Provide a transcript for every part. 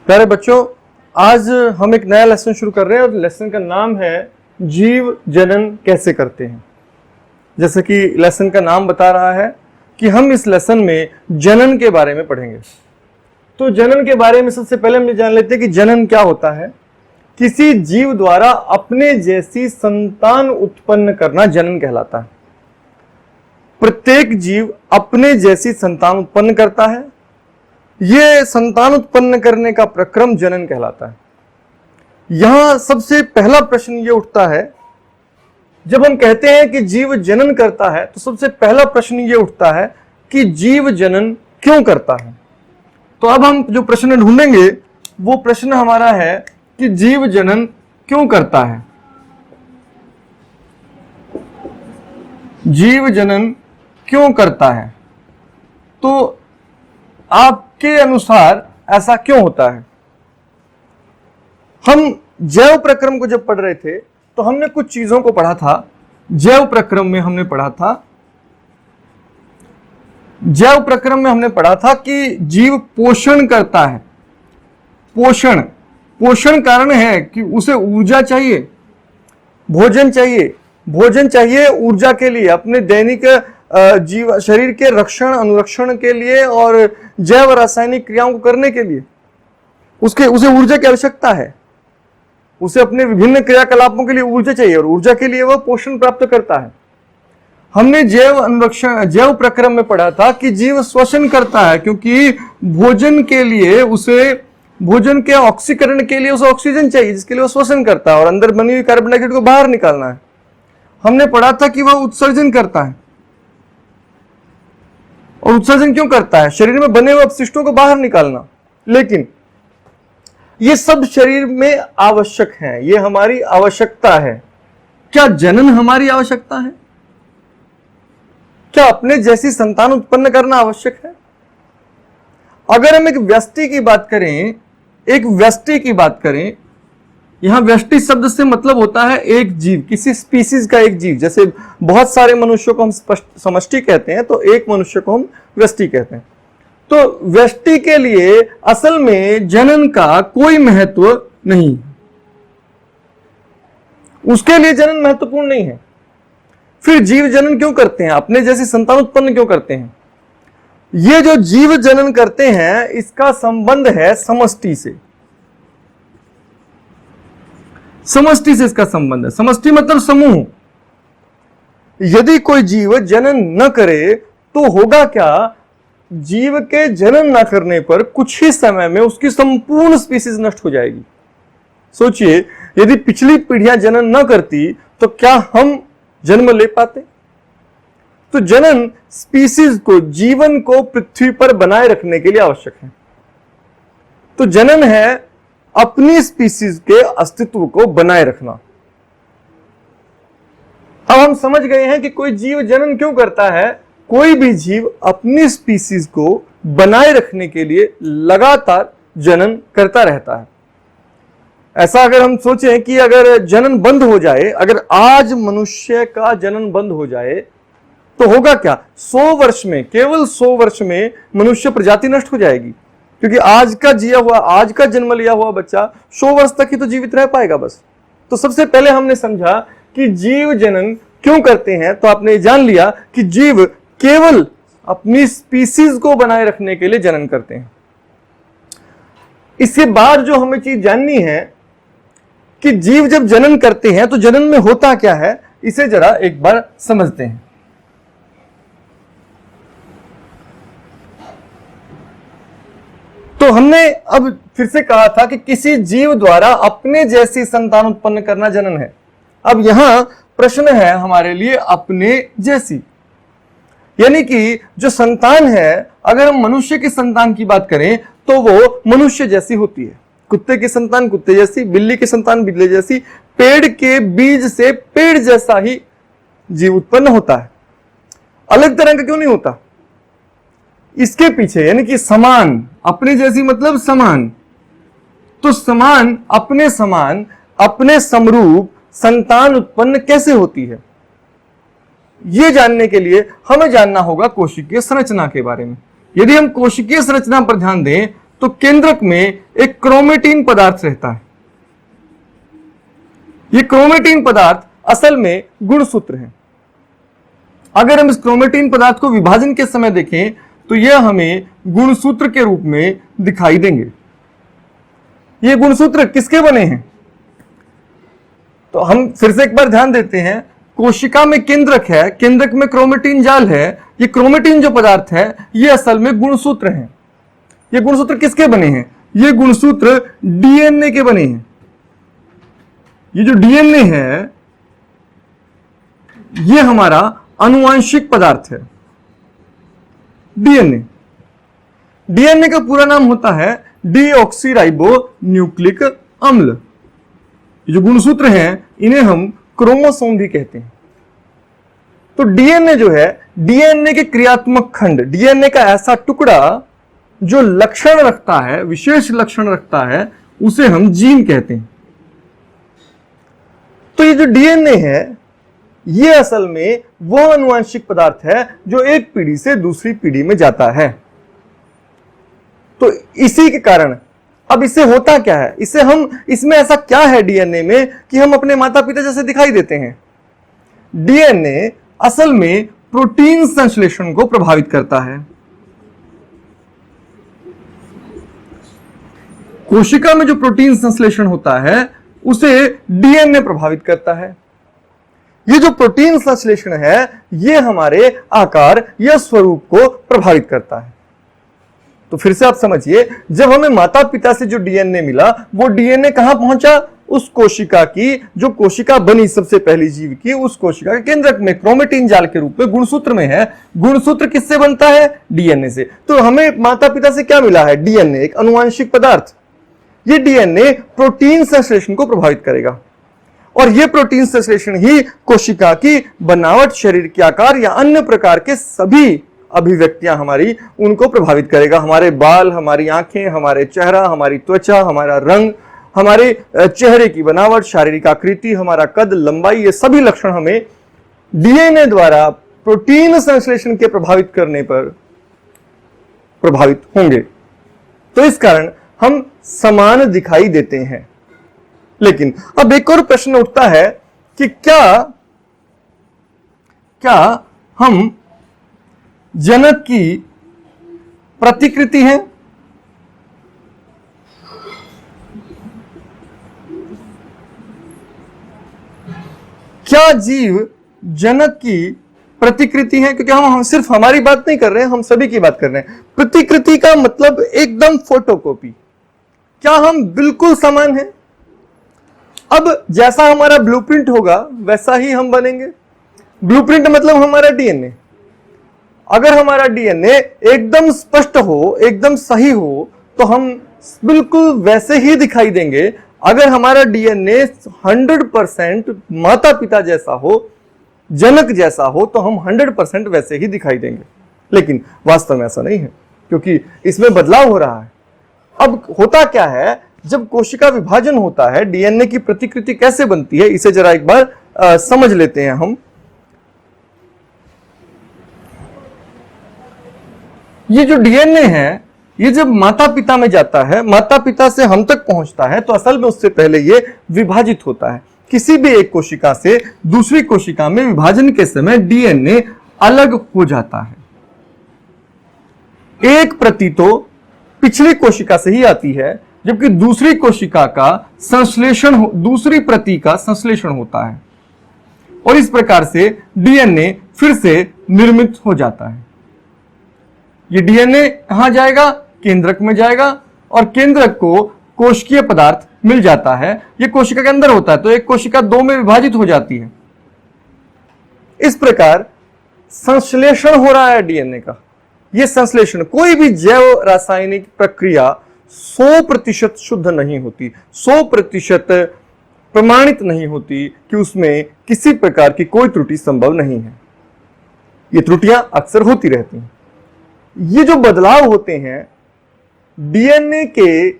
प्यारे बच्चों, आज हम एक नया लेसन शुरू कर रहे हैं और लेसन का नाम है जीव जनन कैसे करते हैं। जैसे कि लेसन का नाम बता रहा है कि हम इस लेसन में जनन के बारे में पढ़ेंगे। तो जनन के बारे में सबसे पहले हम ये जान लेते हैं कि जनन क्या होता है। किसी जीव द्वारा अपने जैसी संतान उत्पन्न करना जनन कहलाता है। प्रत्येक जीव अपने जैसी संतान उत्पन्न करता है। यह संतान उत्पन्न करने का प्रक्रम जनन कहलाता है। यहां सबसे पहला प्रश्न यह उठता है, जब हम कहते हैं कि जीव जनन करता है तो सबसे पहला प्रश्न यह उठता है कि जीव जनन क्यों करता है। तो अब हम जो प्रश्न ढूंढेंगे वो प्रश्न हमारा है कि जीव जनन क्यों करता है। जीव जनन क्यों करता है, तो आपके अनुसार ऐसा क्यों होता है। हम जैव प्रक्रम को जब पढ़ रहे थे तो हमने कुछ चीजों को पढ़ा था। जैव प्रक्रम में हमने पढ़ा था कि जीव पोषण करता है। पोषण कारण है कि उसे ऊर्जा चाहिए, भोजन चाहिए ऊर्जा के लिए, अपने दैनिक जीव शरीर के रक्षण अनुरक्षण के लिए और जैव रासायनिक क्रियाओं को करने के लिए उसे ऊर्जा की आवश्यकता है। उसे अपने विभिन्न क्रियाकलापों के लिए ऊर्जा चाहिए और ऊर्जा के लिए वह पोषण प्राप्त करता है। हमने जैव प्रक्रम में पढ़ा था कि जीव श्वसन करता है, क्योंकि भोजन के ऑक्सीकरण के लिए उसे ऑक्सीजन चाहिए, जिसके लिए वो श्वसन करता है और अंदर बनी हुई कार्बन डाइऑक्साइड को बाहर निकालना है। हमने पढ़ा था कि वह उत्सर्जन करता है। और उत्सर्जन क्यों करता है? शरीर में बने हुए अपशिष्टों को बाहर निकालना। लेकिन ये सब शरीर में आवश्यक है, ये हमारी आवश्यकता है। क्या जनन हमारी आवश्यकता है? क्या अपने जैसी संतान उत्पन्न करना आवश्यक है? अगर हम एक व्यष्टि की बात करें, यहां व्यष्टि शब्द से मतलब होता है एक जीव, किसी स्पीसीज का एक जीव। जैसे बहुत सारे मनुष्यों को हम समष्टि कहते हैं, तो एक मनुष्य को हम व्यष्टि कहते हैं। तो व्यष्टि के लिए असल में जनन का कोई महत्व नहीं, उसके लिए जनन महत्वपूर्ण नहीं है। फिर जीव जनन क्यों करते हैं, अपने जैसी संतान उत्पन्न क्यों करते हैं? ये जो जीव जनन करते हैं इसका संबंध है समष्टि से। इसका संबंध है। समष्टि मतलब समूह। यदि कोई जीव जनन न करे तो होगा क्या? जीव के जनन न करने पर कुछ ही समय में उसकी संपूर्ण स्पीसीज नष्ट हो जाएगी। सोचिए, यदि पिछली पीढ़ियां जनन न करती तो क्या हम जन्म ले पाते? तो जनन स्पीसीज को, जीवन को पृथ्वी पर बनाए रखने के लिए आवश्यक है। तो जनन है अपनी स्पीसीज के अस्तित्व को बनाए रखना। अब हम समझ गए हैं कि कोई जीव जनन क्यों करता है। कोई भी जीव अपनी स्पीसीज को बनाए रखने के लिए लगातार जनन करता रहता है। ऐसा अगर हम सोचें कि अगर जनन बंद हो जाए, अगर आज मनुष्य का जनन बंद हो जाए तो होगा क्या? 100 वर्ष में, केवल 100 वर्ष में मनुष्य प्रजाति नष्ट हो जाएगी। क्योंकि आज का जन्म लिया हुआ बच्चा 100 वर्ष तक ही तो जीवित रह पाएगा बस। तो सबसे पहले हमने समझा कि जीव जनन क्यों करते हैं। तो आपने जान लिया कि जीव केवल अपनी स्पीसीज को बनाए रखने के लिए जनन करते हैं। इसके बाद जो हमें चीज जाननी है कि जीव जब जनन करते हैं तो जनन में होता क्या है, इसे जरा एक बार समझते हैं। तो हमने अब फिर से कहा था कि किसी जीव द्वारा अपने जैसी संतान उत्पन्न करना जनन है। अब यहां प्रश्न है हमारे लिए अपने जैसी, यानी कि जो संतान है, अगर हम मनुष्य की संतान की बात करें तो वो मनुष्य जैसी होती है। कुत्ते की संतान कुत्ते जैसी, बिल्ली की संतान बिल्ली जैसी, पेड़ के बीज से पेड़ जैसा ही जीव उत्पन्न होता है। अलग तरह का क्यों नहीं होता? इसके पीछे यानी कि समान, अपने जैसी मतलब समान, तो समान अपने समरूप संतान उत्पन्न कैसे होती है, यह जानने के लिए हमें जानना होगा कोशिकीय संरचना के बारे में। यदि हम कोशिकीय संरचना पर ध्यान दें तो केंद्रक में एक क्रोमेटिन पदार्थ रहता है। ये क्रोमेटिन पदार्थ असल में गुणसूत्र है। अगर हम इस क्रोमेटिन पदार्थ को विभाजन के समय देखें तो यह हमें गुणसूत्र के रूप में दिखाई देंगे। ये गुणसूत्र किसके बने हैं? तो हम फिर से एक बार ध्यान देते हैं, कोशिका में केंद्रक है, केंद्रक में क्रोमेटिन जाल है। ये क्रोमेटिन जो पदार्थ है ये असल में गुणसूत्र हैं। ये गुणसूत्र किसके बने हैं? ये गुणसूत्र डीएनए के बने हैं। ये जो डीएनए है ये हमारा आनुवांशिक पदार्थ है। डीएनए, डीएनए का पूरा नाम होता है डीऑक्सीराइबो न्यूक्लिक अम्ल। ये जो गुणसूत्र हैं इन्हें हम क्रोमोसोम भी कहते हैं। तो डीएनए जो है, डीएनए के क्रियात्मक खंड, डीएनए का ऐसा टुकड़ा जो लक्षण रखता है, विशेष लक्षण रखता है, उसे हम जीन कहते हैं। तो ये जो डीएनए है ये असल में वह आनुवंशिक पदार्थ है जो एक पीढ़ी से दूसरी पीढ़ी में जाता है। तो इसी के कारण अब इससे होता क्या है, इसमें ऐसा क्या है डीएनए में कि हम अपने माता पिता जैसे दिखाई देते हैं? डीएनए असल में प्रोटीन संश्लेषण को प्रभावित करता है। कोशिका में जो प्रोटीन संश्लेषण होता है उसे डीएनए प्रभावित करता है। ये जो प्रोटीन संश्लेषण है ये हमारे आकार या स्वरूप को प्रभावित करता है। तो फिर से आप समझिए, जब हमें माता पिता से जो डीएनए मिला वो डीएनए कहां पहुंचा? उस कोशिका की, जो कोशिका बनी सबसे पहली जीव की, उस कोशिका के केंद्रक में क्रोमेटिन जाल के रूप में गुणसूत्र में है। गुणसूत्र किससे बनता है? डीएनए से। तो हमें माता पिता से क्या मिला है? डीएनए, एक आनुवंशिक पदार्थ। ये डीएनए प्रोटीन संश्लेषण को प्रभावित करेगा और ये प्रोटीन संश्लेषण ही कोशिका की बनावट, शरीर के आकार या अन्य प्रकार के सभी अभिव्यक्तियां हमारी उनको प्रभावित करेगा। हमारे बाल, हमारी आंखें, हमारे चेहरा, हमारी त्वचा, हमारा रंग, हमारे चेहरे की बनावट, शारीरिक आकृति, हमारा कद, लंबाई, ये सभी लक्षण हमें डीएनए द्वारा प्रोटीन संश्लेषण के प्रभावित करने पर प्रभावित होंगे। तो इस कारण हम समान दिखाई देते हैं। लेकिन अब एक और प्रश्न उठता है कि क्या हम जनक की प्रतिकृति हैं? क्या जीव जनक की प्रतिकृति हैं? क्योंकि हम सिर्फ हमारी बात नहीं कर रहे हैं, हम सभी की बात कर रहे हैं। प्रतिकृति का मतलब एकदम फोटोकॉपी। क्या हम बिल्कुल समान हैं? अब जैसा हमारा ब्लूप्रिंट होगा वैसा ही हम बनेंगे। ब्लूप्रिंट मतलब हमारा डीएनए। अगर हमारा डीएनए एकदम स्पष्ट हो, एकदम सही हो, तो हम बिल्कुल वैसे ही दिखाई देंगे। अगर हमारा डीएनए 100% माता पिता जैसा हो, जनक जैसा हो, तो हम 100% वैसे ही दिखाई देंगे। लेकिन वास्तव में ऐसा नहीं है, क्योंकि इसमें बदलाव हो रहा है। अब होता क्या है, जब कोशिका विभाजन होता है डीएनए की प्रतिकृति कैसे बनती है, इसे जरा एक बार समझ लेते हैं हम। ये जो डीएनए है ये जब माता पिता में जाता है, माता पिता से हम तक पहुंचता है, तो असल में उससे पहले ये विभाजित होता है। किसी भी एक कोशिका से दूसरी कोशिका में विभाजन के समय डीएनए अलग हो जाता है। एक प्रति तो पिछली कोशिका से ही आती है, जबकि दूसरी कोशिका का संश्लेषण, दूसरी प्रति का संश्लेषण होता है और इस प्रकार से डीएनए फिर से निर्मित हो जाता है। ये डीएनए कहां जाएगा? केंद्रक में जाएगा और केंद्रक को कोशिकीय पदार्थ मिल जाता है। ये कोशिका के अंदर होता है, तो एक कोशिका दो में विभाजित हो जाती है। इस प्रकार संश्लेषण हो रहा है डीएनए का। यह संश्लेषण, कोई भी जैव रासायनिक प्रक्रिया 100% शुद्ध नहीं होती, 100% प्रमाणित नहीं होती कि उसमें किसी प्रकार की कोई त्रुटि संभव नहीं है। ये त्रुटियां अक्सर होती रहती हैं। ये जो बदलाव होते हैं डीएनए के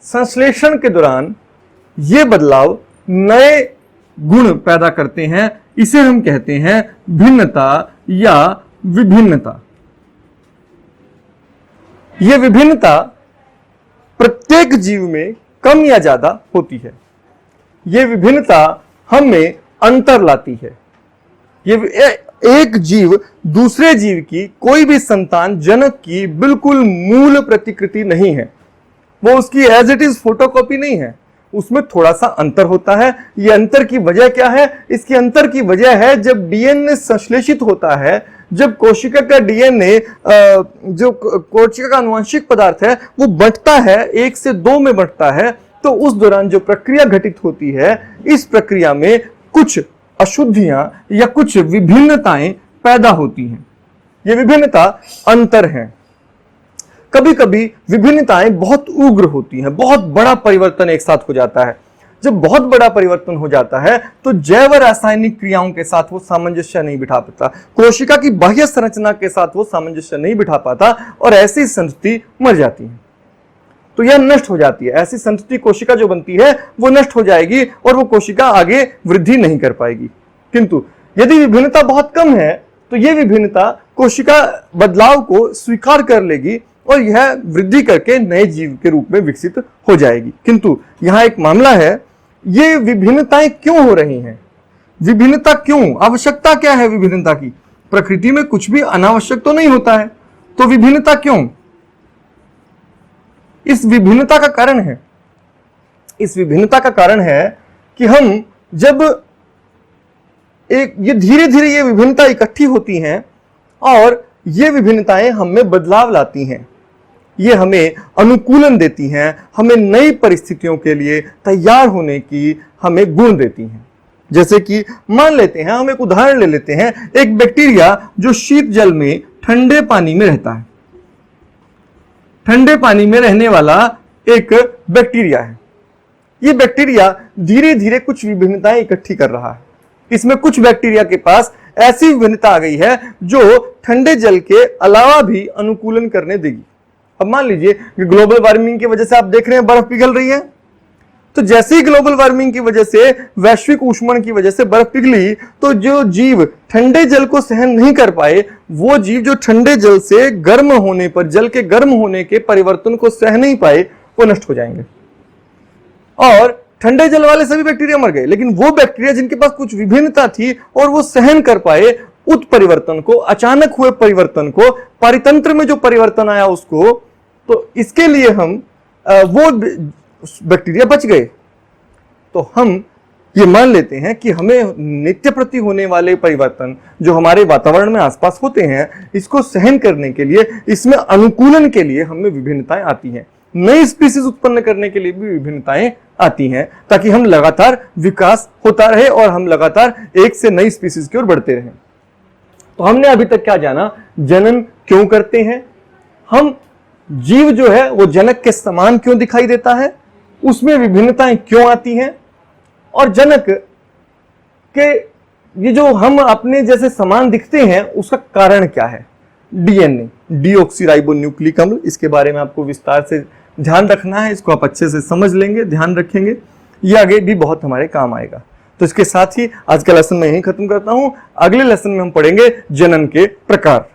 संश्लेषण के दौरान, ये बदलाव नए गुण पैदा करते हैं। इसे हम कहते हैं भिन्नता या विभिन्नता। यह विभिन्नता प्रत्येक जीव में कम या ज्यादा होती है। ये विभिन्नता हमें अंतर लाती है। ये एक जीव दूसरे जीव की, कोई भी संतान जनक की बिल्कुल मूल प्रतिकृति नहीं है। वो उसकी एज इट इज फोटोकॉपी नहीं है, उसमें थोड़ा सा अंतर होता है। ये अंतर की वजह क्या है? इसके अंतर की वजह है जब डीएनए संश्लेषित होता है, जब कोशिका का डीएनए, जो कोशिका का आनुवंशिक पदार्थ है, वो बंटता है, 1 से 2 में बंटता है, तो उस दौरान जो प्रक्रिया घटित होती है, इस प्रक्रिया में कुछ अशुद्धियां या कुछ विभिन्नताएं पैदा होती हैं। ये विभिन्नता अंतर हैं। कभी कभी विभिन्नताएं बहुत उग्र होती हैं, बहुत बड़ा परिवर्तन एक साथ हो जाता है। जब बहुत बड़ा परिवर्तन हो जाता है तो जैव रासायनिक क्रियाओं के साथ वो सामंजस्य नहीं बिठा पाता, कोशिका की बाह्य संरचना के साथ वो सामंजस्य नहीं बिठा पाता और ऐसी संतति मर जाती है। तो यह नष्ट हो जाती है। ऐसी संतति कोशिका जो बनती है वो नष्ट हो जाएगी और वो कोशिका आगे वृद्धि नहीं कर पाएगी। किंतु यदि विभिन्नता बहुत कम है तो यह विभिन्नता कोशिका बदलाव को स्वीकार कर लेगी और यह वृद्धि करके नए जीव के रूप में विकसित हो जाएगी। किंतु यहां एक मामला है, ये विभिन्नताएं क्यों हो रही हैं? विभिन्नता क्यों? आवश्यकता क्या है विभिन्नता की? प्रकृति में कुछ भी अनावश्यक तो नहीं होता है, तो विभिन्नता क्यों? इस विभिन्नता का कारण है, इस विभिन्नता का कारण है कि हम जब ये धीरे धीरे ये विभिन्नता इकट्ठी होती हैं और ये विभिन्नताएं हम में बदलाव लाती हैं, ये हमें अनुकूलन देती हैं, हमें नई परिस्थितियों के लिए तैयार होने की हमें गुण देती हैं। जैसे कि मान लेते हैं, हम एक उदाहरण ले लेते हैं, एक बैक्टीरिया जो शीत जल में ठंडे पानी में रहता है, ठंडे पानी में रहने वाला एक बैक्टीरिया है। ये बैक्टीरिया धीरे धीरे कुछ विभिन्नताएं इकट्ठी कर रहा है। इसमें कुछ बैक्टीरिया के पास ऐसी विभिन्नता आ गई है जो ठंडे जल के अलावा भी अनुकूलन करने देगी। अब मान लीजिए कि ग्लोबल वार्मिंग की वजह से आप देख रहे हैं बर्फ पिघल रही है, तो जैसे ही ग्लोबल वार्मिंग की वजह से, वैश्विक ऊष्मन की वजह से बर्फ पिघली, तो जो जीव ठंडे जल को सहन नहीं कर पाए, वो जीव जो ठंडे जल से गर्म होने पर, जल के गर्म होने के परिवर्तन को सह नहीं पाए, वो नष्ट हो जाएंगे। और ठंडे जल वाले सभी बैक्टीरिया मर गए, लेकिन वो बैक्टीरिया जिनके पास कुछ विभिन्नता थी और वो सहन कर पाए उत्परिवर्तन को, अचानक हुए परिवर्तन को, पारितंत्र में जो परिवर्तन आया उसको, तो इसके लिए हम वो बैक्टीरिया बच गए। तो हम ये मान लेते हैं कि हमें नित्य प्रति होने वाले परिवर्तन जो हमारे वातावरण में आसपास होते हैं, इसको सहन करने के लिए, इसमें अनुकूलन के लिए हमें विभिन्नताएं आती हैं। नई स्पीसीज उत्पन्न करने के लिए भी विभिन्नताएं आती हैं, ताकि हम लगातार विकास होता रहे और हम लगातार एक से नई स्पीसीज की ओर बढ़ते रहें। तो हमने अभी तक क्या जाना? जनन क्यों करते हैं हम, जीव जो है वो जनक के समान क्यों दिखाई देता है, उसमें विभिन्नताएं क्यों आती हैं, और जनक के ये जो हम अपने जैसे समान दिखते हैं उसका कारण क्या है। डीएनए, डीऑक्सीराइबोन्यूक्लिक अम्ल, इसके बारे में आपको विस्तार से ध्यान रखना है। इसको आप अच्छे से समझ लेंगे, ध्यान रखेंगे, ये आगे भी बहुत हमारे काम आएगा। तो इसके साथ ही आज का लेसन मैं यहीं खत्म करता हूं। अगले लेसन में हम पढ़ेंगे जनन के प्रकार।